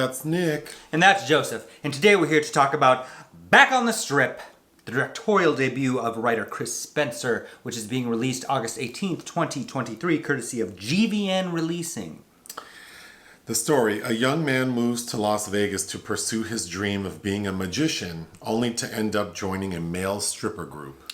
That's Nick. And that's Joseph. And today we're here to talk about Back on the Strip, the directorial debut of writer Chris Spencer, which is being released August 18th, 2023, courtesy of GVN Releasing. The story, a young man moves to Las Vegas to pursue his dream of being a magician, only to end up joining a male stripper group.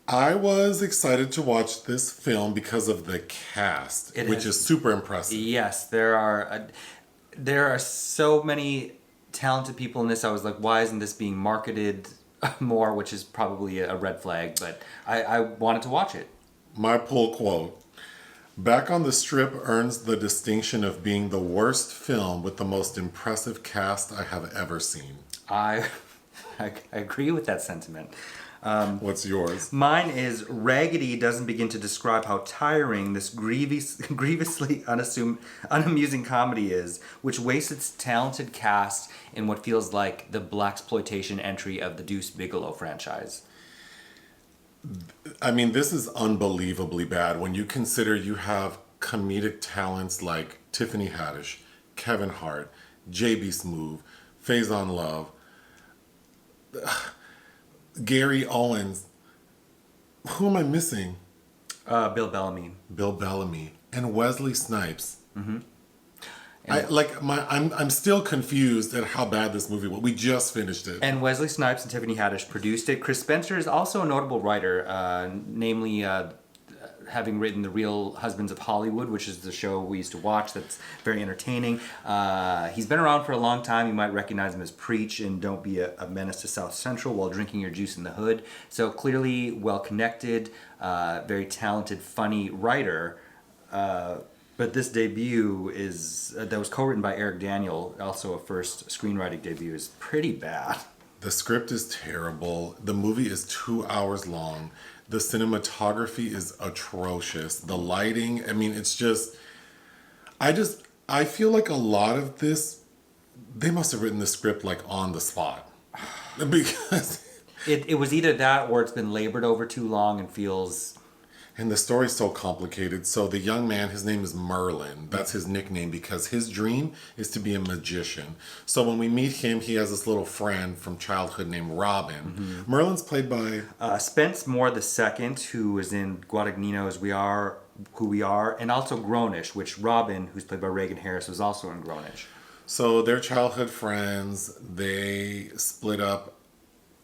I was excited to watch this film because of the cast, which is super impressive. Yes, there are so many talented people in this. I was like, why isn't this being marketed more, which is probably a red flag, but I wanted to watch it. My pull quote, Back on the Strip earns the distinction of being the worst film with the most impressive cast I have ever seen. I agree with that sentiment. What's yours? Mine is raggedy doesn't begin to describe how tiring this grievously unamusing comedy is, which wastes its talented cast in what feels like the blaxploitation entry of the Deuce Bigalow franchise. I mean, this is unbelievably bad when you consider you have comedic talents like Tiffany Haddish, Kevin Hart, JB Smoove, Faizon Love, Gary Owens. Who am I missing? Bill Bellamy. Bill Bellamy and Wesley Snipes. Mm-hmm. I'm still confused at how bad this movie was. We just finished it. And Wesley Snipes and Tiffany Haddish produced it. Chris Spencer is also a notable writer, namely having written The Real Husbands of Hollywood, which is the show we used to watch that's very entertaining. He's been around for a long time. You might recognize him as Preach and Don't Be a Menace to South Central while drinking your juice in the hood. So clearly well-connected, very talented, funny writer. But this debut that was co-written by Eric Daniel, also a first screenwriting debut, is pretty bad. The script is terrible. The movie is 2 hours long. The cinematography is atrocious. The lighting, I mean, it's just... I feel like a lot of this, they must have written the script like on the spot. Because... It was either that or it's been labored over too long and feels... And the story's so complicated. So the young man, his name is Merlin. That's his nickname because his dream is to be a magician. So when we meet him, he has this little friend from childhood named Robin. Mm-hmm. Merlin's played by... Spence Moore II, who is in Guadagnino's We Are Who We Are, and also Grownish, which Robin, who's played by Raigan Harris, was also in Grownish. So they're childhood friends. They split up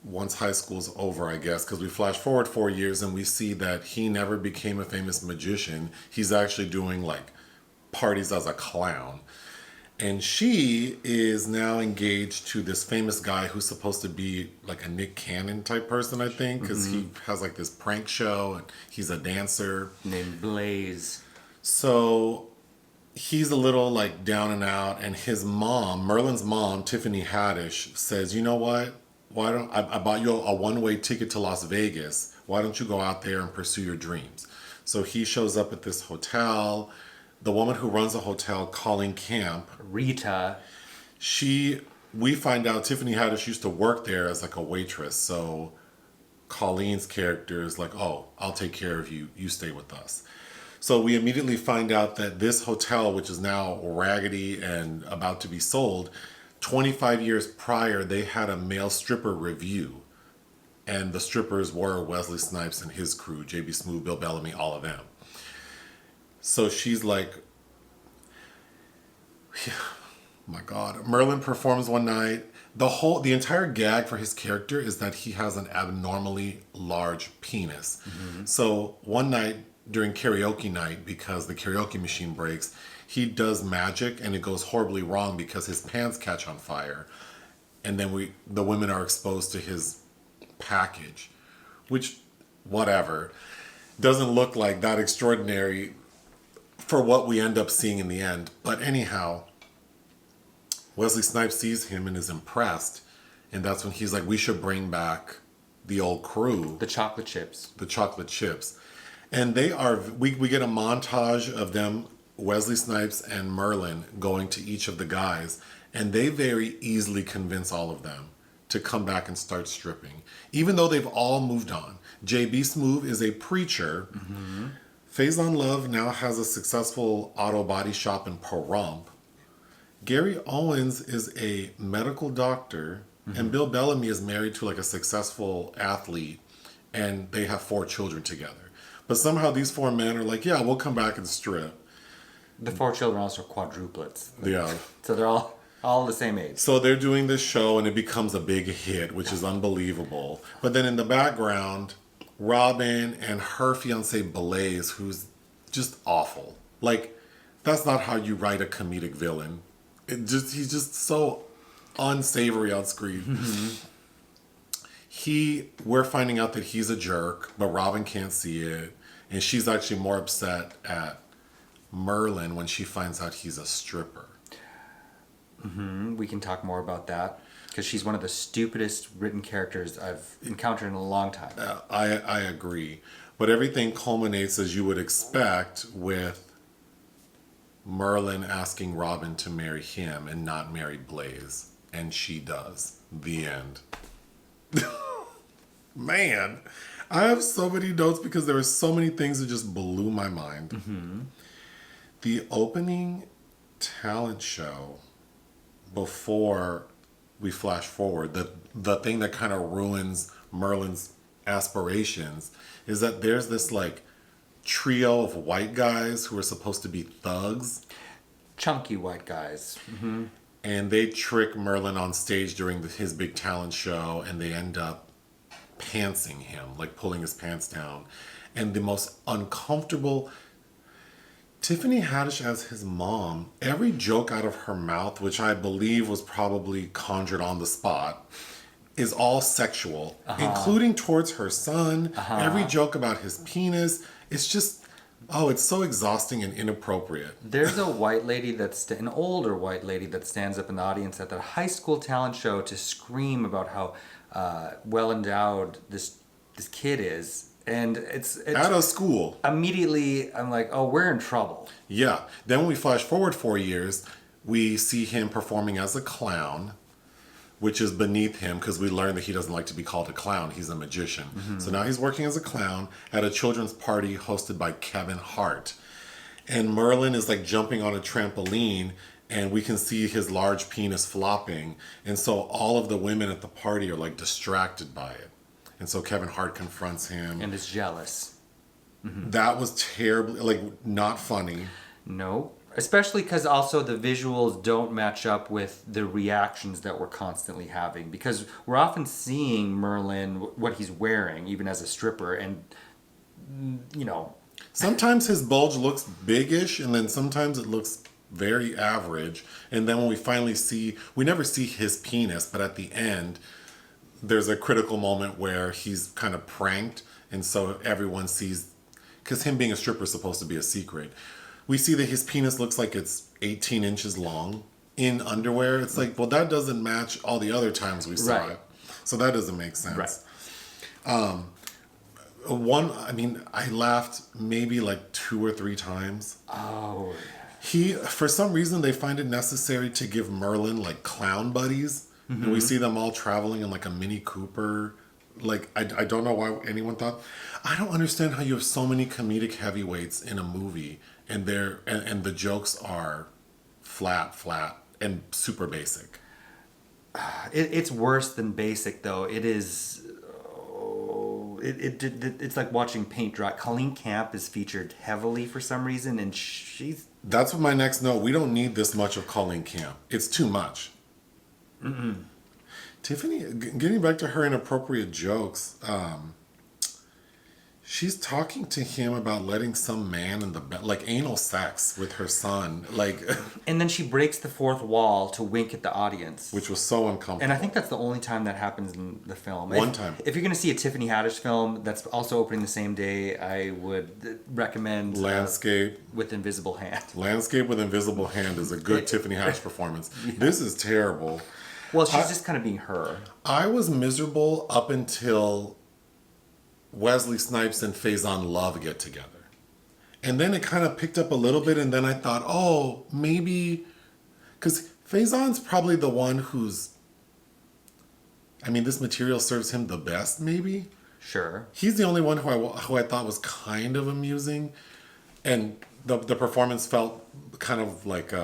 once high school's over, I guess, because we flash forward 4 years and we see that he never became a famous magician. He's actually doing like parties as a clown. And she is now engaged to this famous guy who's supposed to be like a Nick Cannon type person, I think, because he has like this prank show and he's a dancer. Named Blaze. So he's a little like down and out, and his mom, Merlin's mom, Tiffany Haddish, says, you know what? Why don't I bought you a one-way ticket to Las Vegas. Why don't you go out there and pursue your dreams? So he shows up at this hotel. The woman who runs the hotel, Colleen Camp, Rita, we find out Tiffany Haddish used to work there as like a waitress. So Colleen's character is like, oh, I'll take care of you. You stay with us. So we immediately find out that this hotel, which is now raggedy and about to be sold, 25 years prior, they had a male stripper review. And the strippers were Wesley Snipes and his crew, JB Smoove, Bill Bellamy, all of them. So she's like, my God. Merlin performs one night. The entire gag for his character is that he has an abnormally large penis. Mm-hmm. So one night during karaoke night, because the karaoke machine breaks, he does magic and it goes horribly wrong because his pants catch on fire. And then the women are exposed to his package, which, whatever, doesn't look like that extraordinary for what we end up seeing in the end. But anyhow, Wesley Snipes sees him and is impressed. And that's when he's like, we should bring back the old crew. The chocolate chips. The chocolate chips. And we get a montage of them, Wesley Snipes and Merlin, going to each of the guys, and they very easily convince all of them to come back and start stripping, even though they've all moved on. JB Smoove is a preacher. Mm-hmm. Faizon Love now has a successful auto body shop in Pahrump. Gary Owens is a medical doctor, and Bill Bellamy is married to like a successful athlete, and they have 4 children together. But somehow these 4 men are like, yeah, we'll come back and strip. The 4 children are also quadruplets. Yeah. So they're all the same age. So they're doing this show, and it becomes a big hit, which is unbelievable. But then in the background, Robin and her fiance Blaze, who's just awful. Like, that's not how you write a comedic villain. He's just so unsavory on screen. We're finding out that he's a jerk, but Robin can't see it. And she's actually more upset at Merlin when she finds out he's a stripper. We can talk more about that, because she's one of the stupidest written characters I've encountered in a long time. I agree. But everything culminates, as you would expect, with Merlin asking Robin to marry him and not marry Blaze. And she does. The end. Man, I have so many notes because there were so many things that just blew my mind. The opening talent show, before we flash forward, the thing that kind of ruins Merlin's aspirations is that there's this like trio of white guys who are supposed to be thugs. Chunky white guys. And they trick Merlin on stage during his big talent show, and they end up pantsing him, like pulling his pants down. And the most uncomfortable... Tiffany Haddish as his mom, every joke out of her mouth, which I believe was probably conjured on the spot, is all sexual, including towards her son. Every joke about his penis. It's just... Oh, it's so exhausting and inappropriate. There's a white lady an older white lady that stands up in the audience at the high school talent show to scream about how well endowed this kid is, and it's At a school. Immediately, I'm like, oh, we're in trouble. Yeah. Then when we flash forward 4 years, we see him performing as a clown, which is beneath him because we learn that he doesn't like to be called a clown. He's a magician. So now he's working as a clown at a children's party hosted by Kevin Hart. And Merlin is like jumping on a trampoline, and we can see his large penis flopping. And so all of the women at the party are like distracted by it. And so Kevin Hart confronts him. And is jealous. That was terribly, like, not funny. No. Especially because also the visuals don't match up with the reactions that we're constantly having. Because we're often seeing Merlin, what he's wearing, even as a stripper, and, you know... Sometimes his bulge looks biggish, and then sometimes it looks very average. And then when we finally we never see his penis, but at the end, there's a critical moment where he's kind of pranked, and so everyone sees, because him being a stripper is supposed to be a secret. We see that his penis looks like it's 18 inches long in underwear. It's like, well, that doesn't match all the other times we saw it. So that doesn't make sense. Right. I laughed maybe like 2 or 3 times. Oh. For some reason, they find it necessary to give Merlin like clown buddies. And we see them all traveling in like a Mini Cooper. Like, I don't know why anyone thought. I don't understand how you have so many comedic heavyweights in a movie, and the jokes are flat, and super basic. It's worse than basic, though. It is... It's like watching paint dry. Colleen Camp is featured heavily for some reason, and she's... That's what my next note. We don't need this much of Colleen Camp. It's too much. Tiffany, getting back to her inappropriate jokes, she's talking to him about letting some man in the bed, like anal sex with her son, like. And then she breaks the fourth wall to wink at the audience, which was so uncomfortable. And I think that's the only time that happens in the film. One time. If you're going to see a Tiffany Haddish film that's also opening the same day, I would recommend Landscape with Invisible Hand. Landscape with Invisible Hand is a good Tiffany Haddish performance. Yeah. This is terrible. Well, she's just kind of being her. I was miserable up until Wesley Snipes and Faizon Love get together. And then it kind of picked up a little bit, and then I thought, oh, maybe... Because Faizon's probably the one who's... I mean, this material serves him the best, maybe? Sure. He's the only one who I thought was kind of amusing. And the performance felt kind of like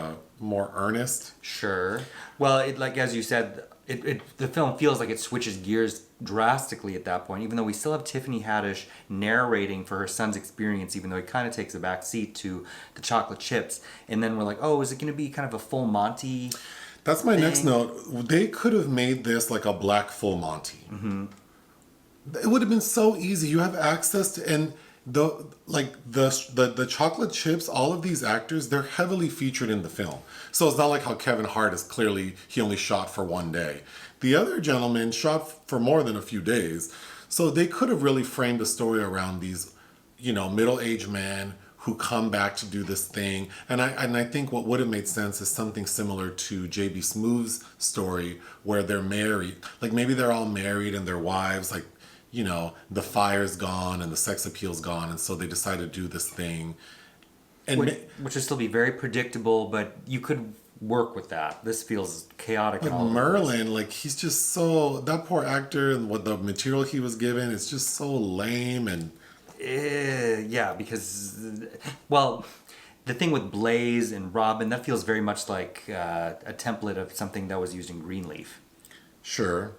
more earnest. Sure. Well, it like as you said, the film feels like it switches gears drastically at that point, even though we still have Tiffany Haddish narrating for her son's experience, even though he kind of takes a back seat to the chocolate chips. And then we're like, oh, is it going to be kind of a full Monty That's my thing? next note. They could have made this like a black full Monty. It would have been so easy. You have access to, and the chocolate chips, all of these actors, they're heavily featured in the film. So it's not like how Kevin Hart is clearly, he only shot for one day. The other gentleman shot for more than a few days. So they could have really framed a story around these, middle-aged men who come back to do this thing. And I think what would have made sense is something similar to J.B. Smoove's story where they're married. Like maybe they're all married and their wives, like, the fire's gone and the sex appeal's gone. And so they decide to do this thing. And Which would still be very predictable, but you could work with that. This feels chaotic. Like Merlin, like he's just so, that poor actor and what the material he was given is just so lame and... Yeah, because, well, the thing with Blaze and Robin, that feels very much like a template of something that was used in Greenleaf. Sure.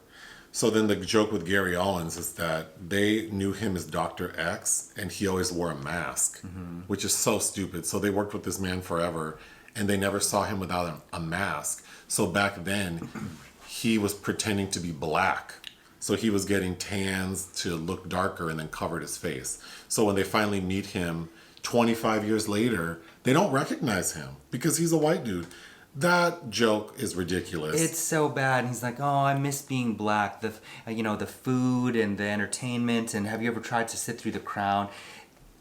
So then the joke with Gary Owens is that they knew him as Dr. X and he always wore a mask, which is so stupid. So they worked with this man forever and they never saw him without a mask. So back then, he was pretending to be black. So he was getting tans to look darker and then covered his face. So when they finally meet him 25 years later, they don't recognize him because he's a white dude. That joke is ridiculous. It's so bad. And he's like, oh, I miss being black. The food and the entertainment. And have you ever tried to sit through The Crown?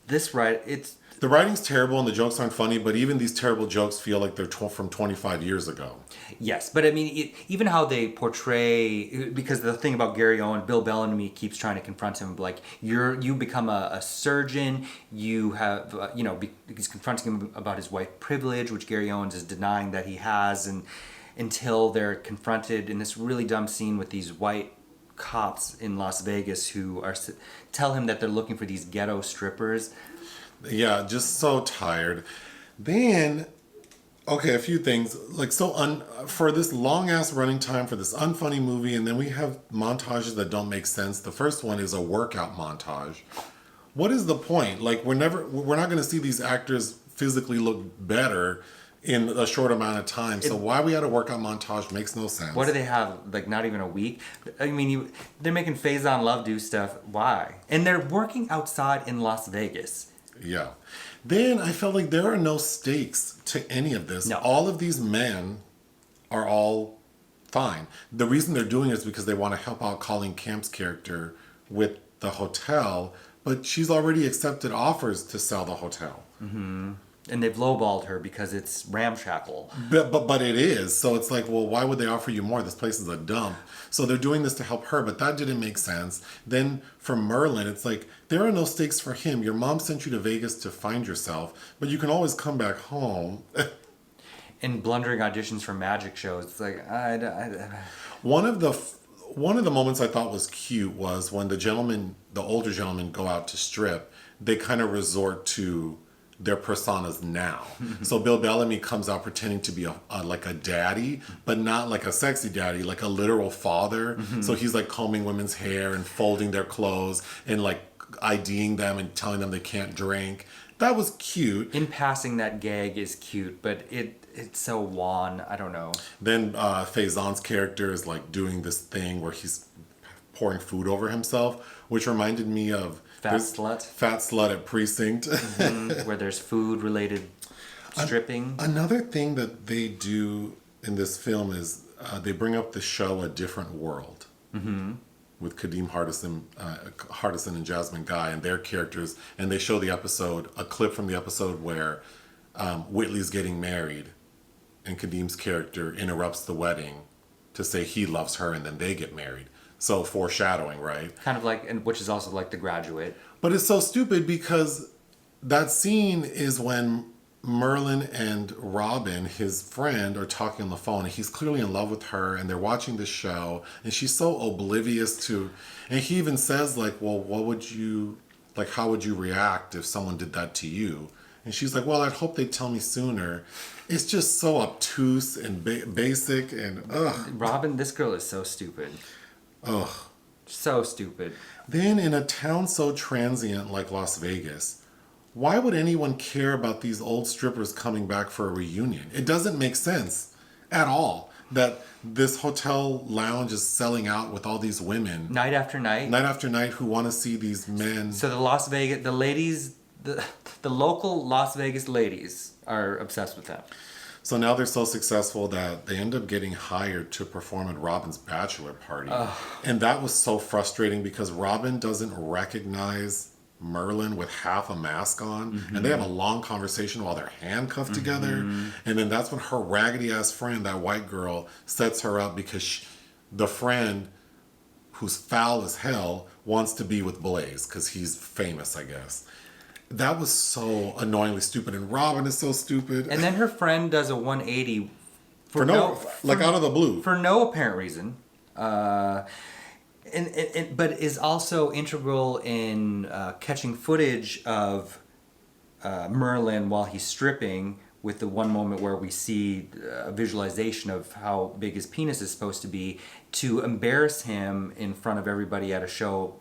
The writing's terrible and the jokes aren't funny, but even these terrible jokes feel like they're from 25 years ago. Yes, but I mean, even how they portray, because the thing about Gary Owen, Bill Bellamy keeps trying to confront him, like, you become a surgeon, you have, he's confronting him about his white privilege, which Gary Owens is denying that he has, and until they're confronted in this really dumb scene with these white cops in Las Vegas who tell him that they're looking for these ghetto strippers. Yeah, just so tired. Then, okay, a few things. Like, for this long-ass running time for this unfunny movie, and then we have montages that don't make sense. The first one is a workout montage. What is the point? Like, we're not going to see these actors physically look better in a short amount of time. So why we had a workout montage makes no sense. What do they have? Like, not even a week? I mean, they're making Faizon Love do stuff. Why? And they're working outside in Las Vegas. Yeah. Then I felt like there are no stakes to any of this. No. All of these men are all fine. The reason they're doing it is because they want to help out Colleen Camp's character with the hotel, but she's already accepted offers to sell the hotel. Mm-hmm. And they've lowballed her because it's ramshackle. But it is. So it's like, well, why would they offer you more? This place is a dump. So they're doing this to help her, but that didn't make sense. Then for Merlin, it's like, there are no stakes for him. Your mom sent you to Vegas to find yourself, but you can always come back home. And blundering auditions for magic shows. It's like, One of the moments I thought was cute was when the older gentlemen go out to strip, they kind of resort to their personas now. So Bill Bellamy comes out pretending to be like a daddy, but not like a sexy daddy, like a literal father. So he's like combing women's hair and folding their clothes and like IDing them and telling them they can't drink. That was cute. In passing, that gag is cute, but it's so wan. I don't know. Then Faizon's character is like doing this thing where he's pouring food over himself, which reminded me of Fat Slut at Precinct. Where there's food-related stripping. Another thing that they do in this film is they bring up the show A Different World with Kadeem Hardison and Jasmine Guy and their characters, and they show a clip from the episode where Whitley's getting married and Kadeem's character interrupts the wedding to say he loves her and then they get married. So foreshadowing, right? Kind of like, and which is also like The Graduate. But it's so stupid because that scene is when Merlin and Robin, his friend, are talking on the phone. And he's clearly in love with her and they're watching the show. And she's so oblivious to... And he even says like, well, how would you react if someone did that to you? And she's like, well, I'd hope they'd tell me sooner. It's just so obtuse and basic and ugh. Robin, this girl is so stupid. Ugh. So stupid. Then in a town so transient like Las Vegas, why would anyone care about these old strippers coming back for a reunion? It doesn't make sense at all that this hotel lounge is selling out with all these women. Night after night. Night after night who want to see these men. So the ladies, the local Las Vegas ladies are obsessed with them. So now they're so successful that they end up getting hired to perform at Robin's bachelor party. And that was so frustrating because Robin doesn't recognize Merlin with half a mask on. Mm-hmm. And they have a long conversation while they're handcuffed together. And then that's when her raggedy ass friend, that white girl, sets her up because the friend who's foul as hell wants to be with Blaze because he's famous, I guess. That was so annoyingly stupid, and Robin is so stupid. And then her friend does a 180 out of the blue for no apparent reason, but is also integral in catching footage of Merlin while he's stripping. With the one moment where we see a visualization of how big his penis is supposed to be, to embarrass him in front of everybody at a show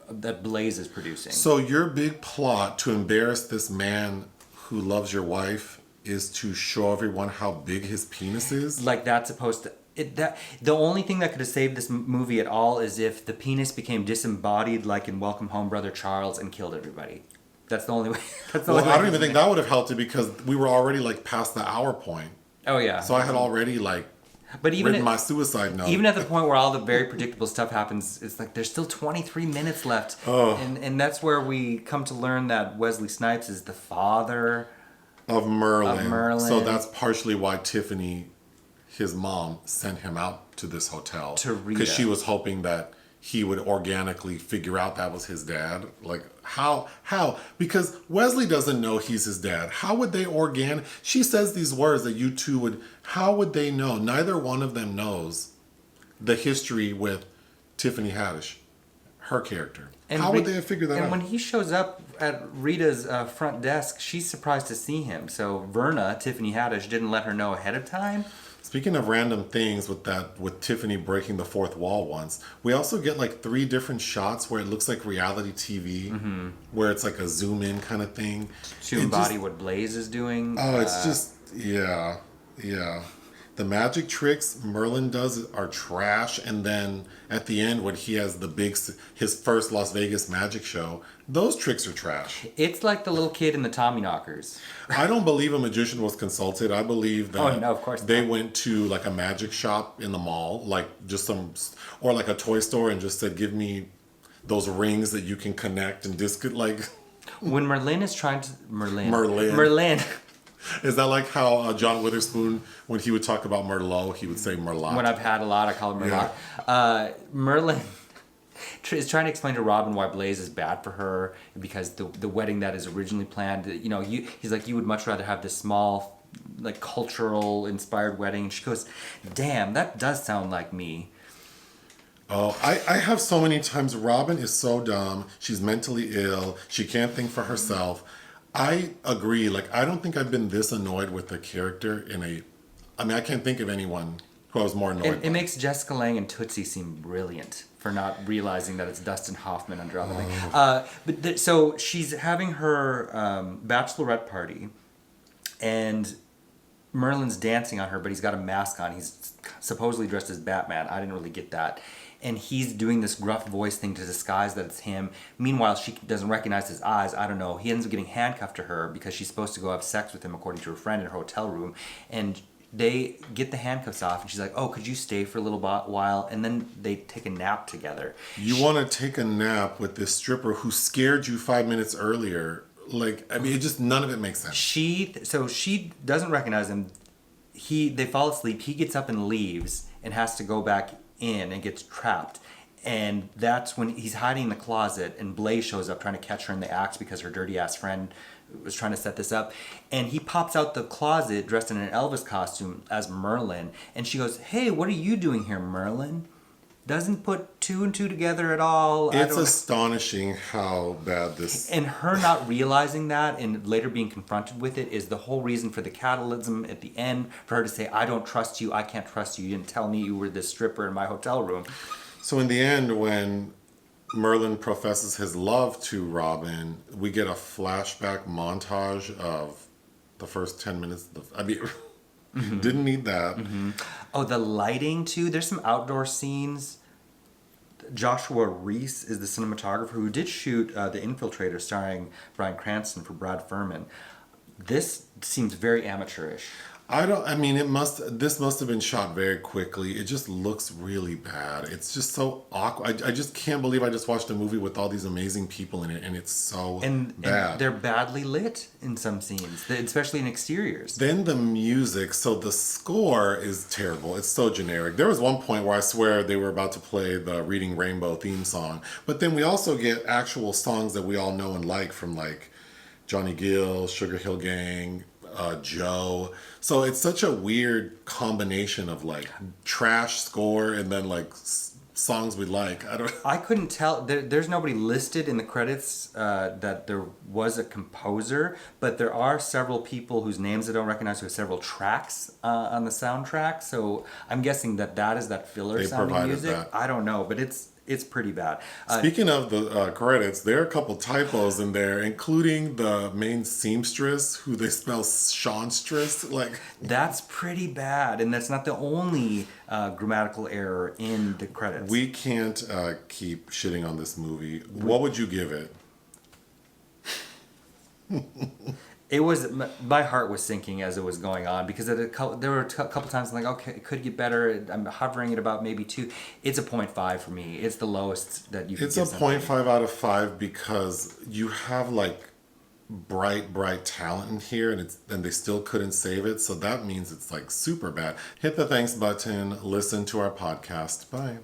that Blaze is producing. So your big plot to embarrass this man who loves your wife is to show everyone how big his penis is? Like that's supposed to... the only thing that could have saved this movie at all is if the penis became disembodied like in Welcome Home Brother Charles and killed everybody. That's the only way. That's the only way I don't even think that would have helped it because we were already like past the hour point. Oh yeah. So I had already written my suicide note. Even at the point where all the very predictable stuff happens, it's like there's still 23 minutes left. Oh. And that's where we come to learn that Wesley Snipes is the father of Merlin. Of Merlin. So that's partially why Tiffany, his mom, sent him out to this hotel. To Rita. Because she was hoping that he would organically figure out that was his dad. Like, how? Because Wesley doesn't know he's his dad. How would they She says these words that you two would... How would they know? Neither one of them knows the history with Tiffany Haddish, her character. And how would they have figured that out? And when he shows up at Rita's front desk, she's surprised to see him. So Verna, Tiffany Haddish, didn't let her know ahead of time. Speaking of random things with Tiffany breaking the fourth wall once, we also get like 3 different shots where it looks like reality TV, where it's like a zoom in kind of thing. To embody what Blaze is doing. Oh, it's just, yeah. The magic tricks Merlin does are trash, and then at the end when he has his first Las Vegas magic show, those tricks are trash. It's like the little kid in the Tommyknockers. I don't believe a magician was consulted. I believe that of course they not. went to like a magic shop in the mall, like or like a toy store, and just said, give me those rings that you can connect and When Merlin is trying to... Merlin. Is that like how John Witherspoon, when he would talk about Merlot, he would say Merlot? When I've had a lot, I call it Merlot. Yeah. Merlin is trying to explain to Robin why Blaze is bad for her because the wedding that is originally planned, he's like, you would much rather have this small, like cultural inspired wedding. And she goes, damn, that does sound like me. Oh, I have so many times, Robin is so dumb. She's mentally ill. She can't think for herself. I agree. Like, I don't think I've been this annoyed with the character I can't think of anyone who I was more annoyed by. It makes Jessica Lange and Tootsie seem brilliant for not realizing that it's Dustin Hoffman under all the thing. So she's having her bachelorette party, and Merlin's dancing on her, but he's got a mask on. He's supposedly dressed as Batman. I didn't really get that. And he's doing this gruff voice thing to disguise that it's him. Meanwhile, she doesn't recognize his eyes. I don't know. He ends up getting handcuffed to her because she's supposed to go have sex with him, according to her friend, in her hotel room. And they get the handcuffs off, and she's like, oh, could you stay for a little while? And then they take a nap together. You want to take a nap with this stripper who scared you 5 minutes earlier. Like, I mean, it just, none of it makes sense. So she doesn't recognize him. They fall asleep. He gets up and leaves and has to go back in and gets trapped. And that's when he's hiding in the closet, and Blaze shows up trying to catch her in the act because her dirty ass friend was trying to set this up. And he pops out the closet dressed in an Elvis costume as Merlin, and she goes, hey, what are you doing here, Merlin? doesn't put two and two together at all. It's astonishing how bad this... And her not realizing that and later being confronted with it is the whole reason for the catalysm at the end, for her to say, I don't trust you, I can't trust you, you didn't tell me you were this stripper in my hotel room. So in the end, when Merlin professes his love to Robin, we get a flashback montage of the first 10 minutes. Didn't need that. Mm-hmm. Oh, the lighting too. There's some outdoor scenes. Joshua Reese is the cinematographer who did shoot The Infiltrator starring Bryan Cranston for Brad Furman. This seems very amateurish. This must have been shot very quickly. It just looks really bad. It's just so awkward. I just can't believe I just watched a movie with all these amazing people in it, and it's so bad. And they're badly lit in some scenes, especially in exteriors. Then the music, so the score is terrible. It's so generic. There was one point where I swear they were about to play the Reading Rainbow theme song, but then we also get actual songs that we all know and like from like Johnny Gill, Sugar Hill Gang, Joe. So it's such a weird combination of like trash score and then like songs we like. I couldn't tell. There's nobody listed in the credits that there was a composer, but there are several people whose names I don't recognize who have several tracks on the soundtrack. So I'm guessing that is that filler sounding music. That. I don't know, but it's pretty bad. Speaking of the credits, there are a couple typos in there, including the main seamstress, who they spell Seanstress. That's pretty bad, and that's not the only grammatical error in the credits. We can't keep shitting on this movie. What would you give it? It was, my heart was sinking as it was going on because there were a couple times I'm like, okay, it could get better. I'm hovering at about maybe 2. It's a 0.5 for me. It's the lowest that you can It's a 0.5 out of 5 because you have like bright talent in here and they still couldn't save it. So that means it's like super bad. Hit the thanks button. Listen to our podcast. Bye.